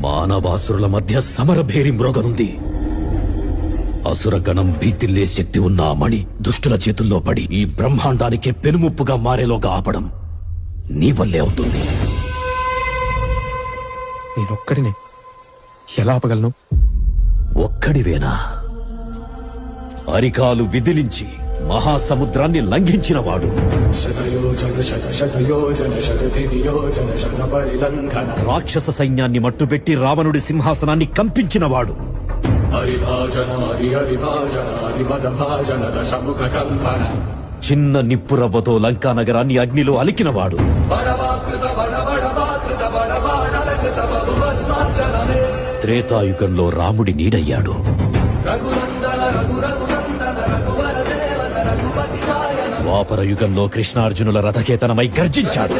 మానవాసురుల మధ్య సమరభేరి మ్రోగనుంది. అసురగణం భీతిల్లే శక్తి ఉన్న ఆ మణి దుష్టుల చేతుల్లో పడి ఈ బ్రహ్మాండానికే పెనుముప్పుగా మారేలోగా ఆపడం నీ వల్లే అవుతుంది. నేనొక్కడినే ఎలా ఆపగలను? ఒక్కడివేనా? అరికాలు విదిలించి మహాసముద్రాన్ని లంఘించినవాడు, రాక్షస సైన్యాన్ని మట్టుబెట్టి రావణుడి సింహాసనాన్ని కంపించినవాడు, చిన్న నిప్పురవ్వతో లంకా నగరాన్ని అగ్నిలో అలికినవాడు, త్రేతాయుగంలో రాముడి నీడయ్యాడు, ద్వాపర యుగంలో కృష్ణార్జునుల రథకేతనమై గర్జించాడు.